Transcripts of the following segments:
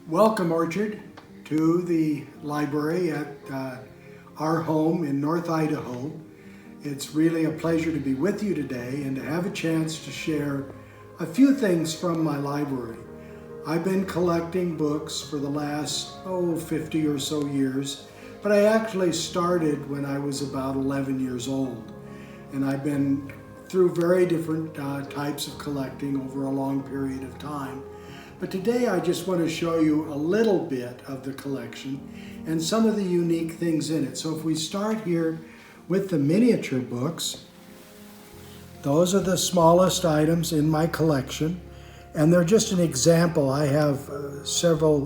Welcome, Orchard, to the library at our home in North Idaho. It's really a pleasure to be with you today and to have a chance to share a few things from my library. I've been collecting books for the last, 50 or so years, but I actually started when I was about 11 years old. And I've been through very different types of collecting over a long period of time. But today I just want to show you a little bit of the collection and some of the unique things in it. So if we start here with the miniature books, those are the smallest items in my collection, and they're just an example. I have several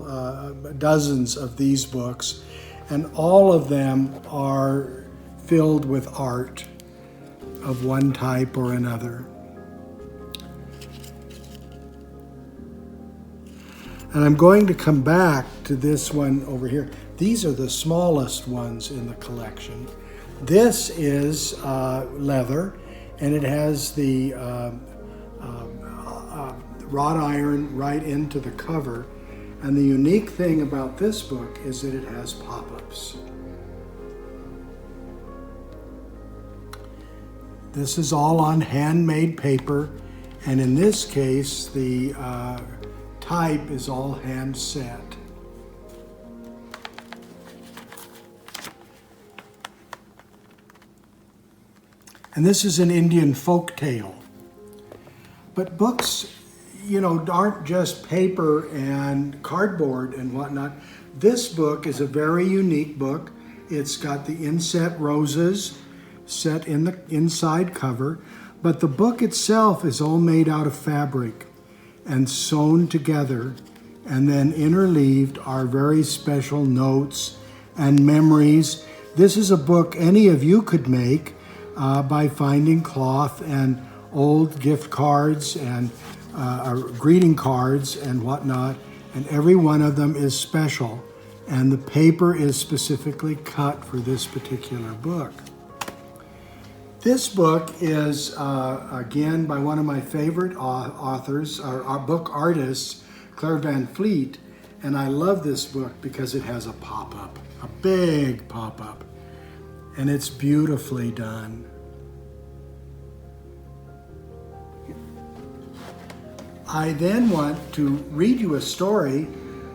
dozens of these books, and all of them are filled with art of one type or another. And I'm going to come back to this one over here. These are the smallest ones in the collection. This is leather, and it has the wrought iron right into the cover. And the unique thing about this book is that it has pop-ups. This is all on handmade paper, and in this case, the type is all hand set. And this is an Indian folk tale. But books, aren't just paper and cardboard and whatnot. This book is a very unique book. It's got the inset roses set in the inside cover, but the book itself is all made out of fabric and sewn together, and then interleaved are very special notes and memories. This is a book any of you could make by finding cloth and old gift cards and greeting cards and whatnot, and every one of them is special, and the paper is specifically cut for this particular book. This book is, again, by one of my favorite authors, or book artists, Claire Van Fleet, and I love this book because it has a pop-up, a big pop-up, and it's beautifully done. I then want to read you a story.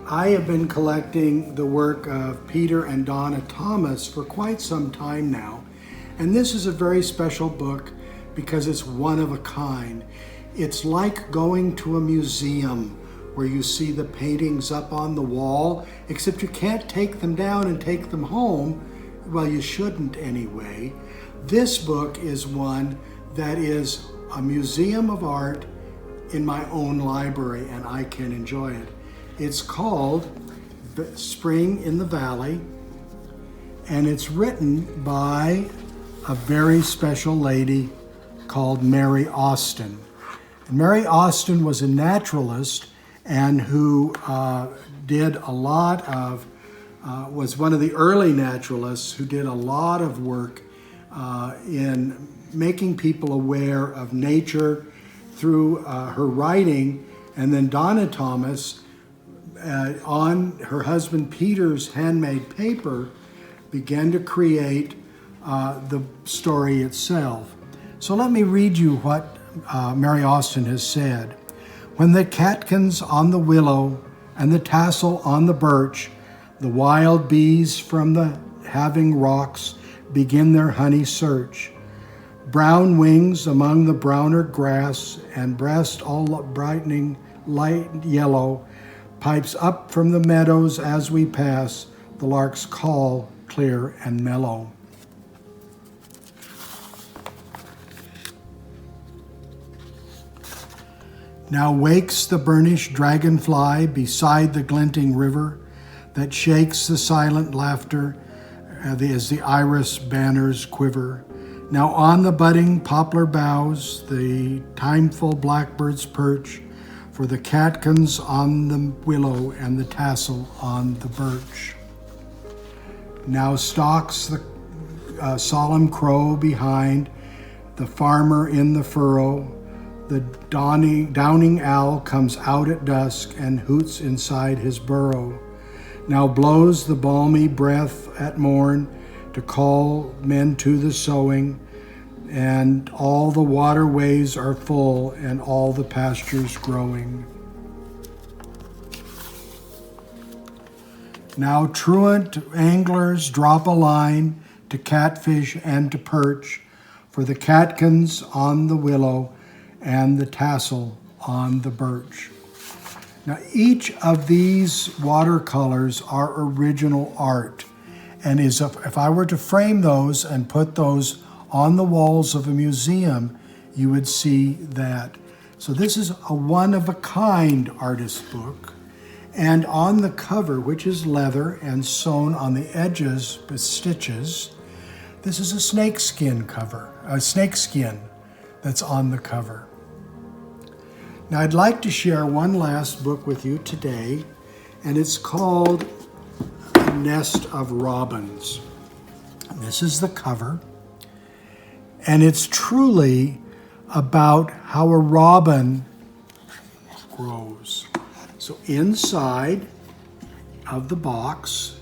I have been collecting the work of Peter and Donna Thomas for quite some time now. And this is a very special book because it's one of a kind. It's like going to a museum where you see the paintings up on the wall, except you can't take them down and take them home. Well, you shouldn't anyway. This book is one that is a museum of art in my own library, and I can enjoy it. It's called Spring in the Valley, and it's written by a very special lady called Mary Austin. And Mary Austin was a naturalist and who did a lot of, was one of the early naturalists who did a lot of work in making people aware of nature through her writing. And then Donna Thomas, on her husband Peter's handmade paper, began to create the story itself. So let me read you what Mary Austin has said. When the catkins on the willow and the tassel on the birch, the wild bees from the having rocks begin their honey search. Brown wings among the browner grass and breast all brightening light yellow, pipes up from the meadows as we pass, the lark's call clear and mellow. Now wakes the burnished dragonfly beside the glinting river that shakes the silent laughter as the iris banners quiver. Now on the budding poplar boughs the timeful blackbirds perch, for the catkins on the willow and the tassel on the birch. Now stalks the solemn crow behind, the farmer in the furrow, The downing owl comes out at dusk and hoots inside his burrow. Now blows the balmy breath at morn to call men to the sowing, and all the waterways are full and all the pastures growing. Now truant anglers drop a line to catfish and to perch, for the catkins on the willow and the tassel on the birch. Now each of these watercolors are original art, and if I were to frame those and put those on the walls of a museum, you would see that. So this is a one-of-a-kind artist book, and on the cover, which is leather and sewn on the edges with stitches, this is a snakeskin cover, a snakeskin that's on the cover. Now I'd like to share one last book with you today, and it's called A Nest of Robins. This is the cover, and it's truly about how a robin grows. So inside of the box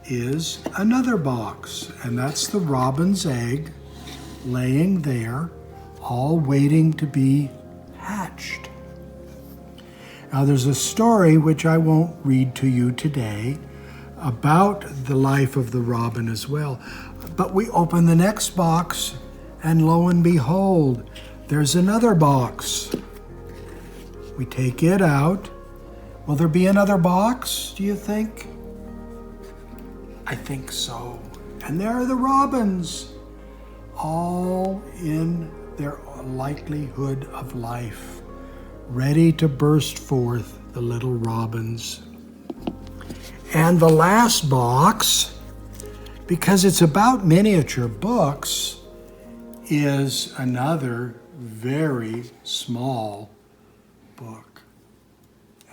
is another box, and that's the robin's egg laying there, all waiting to be hatched. Now there's a story which I won't read to you today about the life of the robin as well, but we open the next box and lo and behold, there's another box. We take it out. Will there be another box, do you think? I think so. And there are the robins, all in their likelihood of life, ready to burst forth, the little robins. And the last box, because it's about miniature books, is another very small book.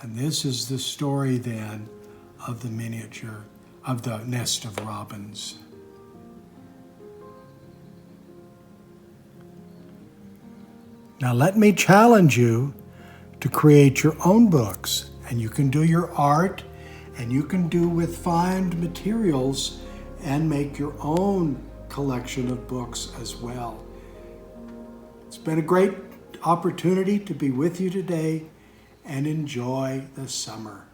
And this is the story then of the miniature, of the nest of robins. Now let me challenge you to create your own books, and you can do your art, and you can do with found materials and make your own collection of books as well. It's been a great opportunity to be with you today, and enjoy the summer.